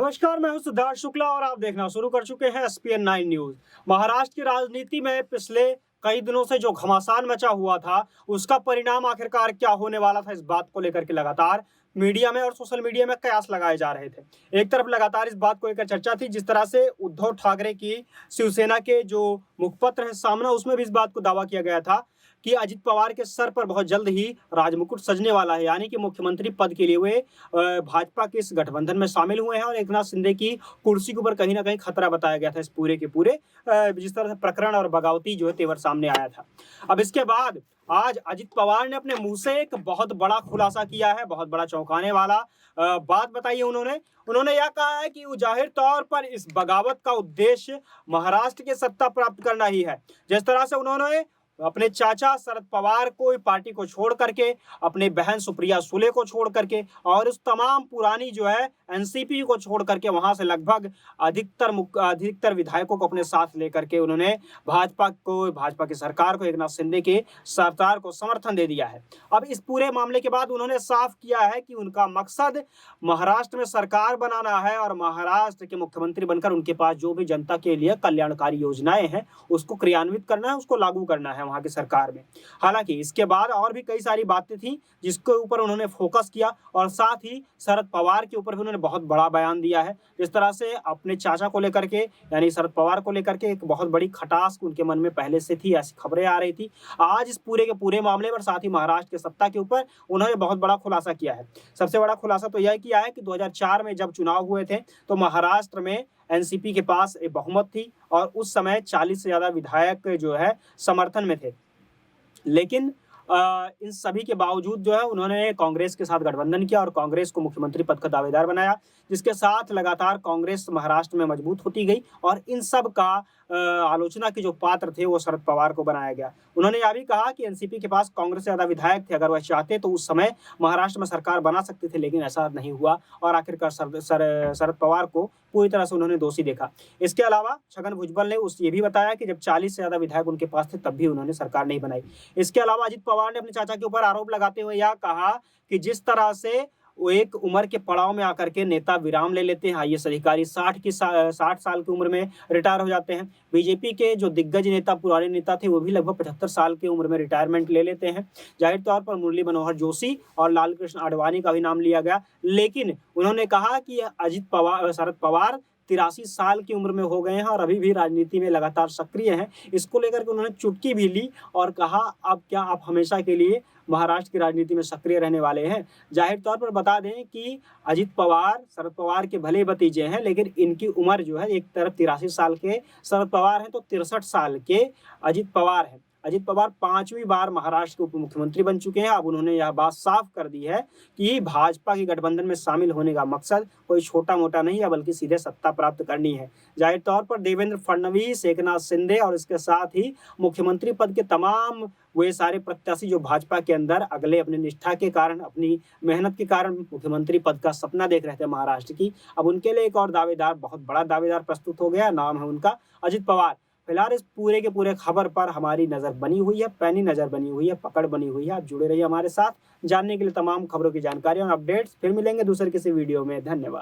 नमस्कार, मैं हूं सिद्धार्थ शुक्ला और आप देखना शुरू कर चुके हैं एसपीएन 9 न्यूज। महाराष्ट्र की राजनीति में पिछले कई दिनों से जो घमासान मचा हुआ था, उसका परिणाम आखिरकार क्या होने वाला था, इस बात को लेकर के लगातार मीडिया में और सोशल मीडिया में कयास लगाए जा रहे थे। एक तरफ लगातार इस बात को लेकर चर्चा थी, जिस तरह से उद्धव ठाकरे की शिवसेना के जो मुखपत्र है सामना, उसमें भी इस बात को दावा किया गया था कि अजित पवार के सर पर बहुत जल्द ही राजमुकुट सजने वाला है, यानी कि मुख्यमंत्री पद के लिए वे भाजपा के इस गठबंधन में शामिल हुए हैं और एकनाथ शिंदे की कुर्सी के ऊपर कहीं ना कहीं खतरा बताया गया था इस पूरे के पूरे जिस तरह से प्रकरण और बगावती जो है तेवर सामने आया था। अब इसके बाद आज अजित पवार ने अपने मुंह से एक बहुत बड़ा खुलासा किया है, बहुत बड़ा चौंकाने वाला बात बताई है। उन्होंने यह कहा है कि जाहिर तौर पर इस बगावत का उद्देश्य महाराष्ट्र की सत्ता प्राप्त करना ही है। जिस तरह से उन्होंने अपने चाचा शरद पवार को पार्टी को छोड़ करके, अपने बहन सुप्रिया सुले को छोड़ करके और उस तमाम पुरानी जो है एनसीपी को छोड़ करके वहां से लगभग अधिकतर विधायकों को अपने साथ लेकर के उन्होंने भाजपा की सरकार को, एकनाथ शिंदे के सरकार को समर्थन दे दिया है। अब इस पूरे मामले के बाद उन्होंने साफ किया है कि उनका मकसद महाराष्ट्र में सरकार बनाना है और महाराष्ट्र के मुख्यमंत्री बनकर उनके पास जो भी जनता के लिए कल्याणकारी योजनाएं हैं उसको क्रियान्वित करना है, उसको लागू करना है वहां की सरकार में। हालांकि इसके बाद और भी कई सारी बातें थी जिसके ऊपर उन्होंने फोकस किया और साथ ही शरद पवार के ऊपर भी उन्होंने बहुत बड़ा बयान दिया है। जिस तरह से अपने चाचा को लेकर के, यानी शरद पवार को लेकर के एक बहुत बड़ी खटास उनके मन में पहले से थी, ऐसी खबरें आ रही थी। आज इस पूरे के पूरे मामले पर, साथ ही महाराष्ट्र के सत्ता के ऊपर उन्होंने बहुत बड़ा खुलासा किया है। सबसे बड़ा खुलासा तो यह किया है कि 2004 में जब चुनाव हुए थे तो महाराष्ट्र में एनसीपी के पास एक बहुमत थी और उस समय 40 से ज्यादा विधायक जो है समर्थन में थे। लेकिन इन सभी के बावजूद जो है उन्होंने कांग्रेस के साथ गठबंधन किया और कांग्रेस को मुख्यमंत्री पद का दावेदार बनाया, जिसके साथ लगातार कांग्रेस महाराष्ट्र में मजबूत होती गई और इन सब का आलोचना के जो पात्र थे वो शरद पवार को बनाया गया। उन्होंने यह भी कहा कि एनसीपी के पास कांग्रेस से ज्यादा विधायक थे, अगर वह चाहते तो उस समय महाराष्ट्र में सरकार बना सकते थे, लेकिन ऐसा नहीं हुआ और आखिरकार शरद पवार को पूरी तरह से उन्होंने दोषी देखा। इसके अलावा छगन भुजबल ने ये भी बताया कि जब 40 से ज्यादा विधायक उनके पास थे तब भी उन्होंने सरकार नहीं बनाई। इसके अलावा अजित पवार ने अपने चाचा के ऊपर आरोप लगाते हुए यह कहा कि जिस तरह से वो एक उम्र के पड़ाव में आकर के नेता विराम ले लेते हैं, आईएएस अधिकारी 60 साल की उम्र में रिटायर हो जाते हैं। बीजेपी के जो दिग्गज नेता, पुराने नेता थे, वो भी लगभग 75 साल की उम्र में रिटायरमेंट ले लेते हैं। जाहिर तौर पर मुरली मनोहर जोशी और लाल कृष्ण आडवाणी का भी नाम लिया गया, लेकिन उन्होंने कहा कि शरद पवार 83 साल की उम्र में हो गए हैं और अभी भी राजनीति में लगातार सक्रिय हैं। इसको लेकर के उन्होंने चुटकी भी ली और कहा, अब क्या आप हमेशा के लिए महाराष्ट्र की राजनीति में सक्रिय रहने वाले हैं। जाहिर तौर पर बता दें कि अजित पवार शरद पवार के भले भतीजे हैं, लेकिन इनकी उम्र जो है, एक तरफ 83 साल के शरद पवार हैं तो 63 साल के अजित पवार हैं। अजित पवार 5वीं बार महाराष्ट्र के उप मुख्यमंत्री बन चुके हैं। अब उन्होंने यह बात साफ कर दी है कि भाजपा के गठबंधन में शामिल होने का मकसद कोई छोटा मोटा नहीं है, बल्कि सीधे सत्ता प्राप्त करनी है। जाहिर तौर पर देवेंद्र फडणवीस, एकनाथ शिंदे और इसके साथ ही मुख्यमंत्री पद के तमाम वे सारे प्रत्याशी जो भाजपा के अंदर अगले अपनी निष्ठा के कारण, अपनी मेहनत के कारण मुख्यमंत्री पद का सपना देख रहे थे महाराष्ट्र की, अब उनके लिए एक और दावेदार, बहुत बड़ा दावेदार प्रस्तुत हो गया। नाम है उनका अजित पवार। फिलहाल इस पूरे के पूरे खबर पर हमारी नजर बनी हुई है, पैनी नजर बनी हुई है, पकड़ बनी हुई है। आप जुड़े रहिए हमारे साथ जानने के लिए तमाम खबरों की जानकारी और अपडेट्स। फिर मिलेंगे दूसरे किसी वीडियो में। धन्यवाद।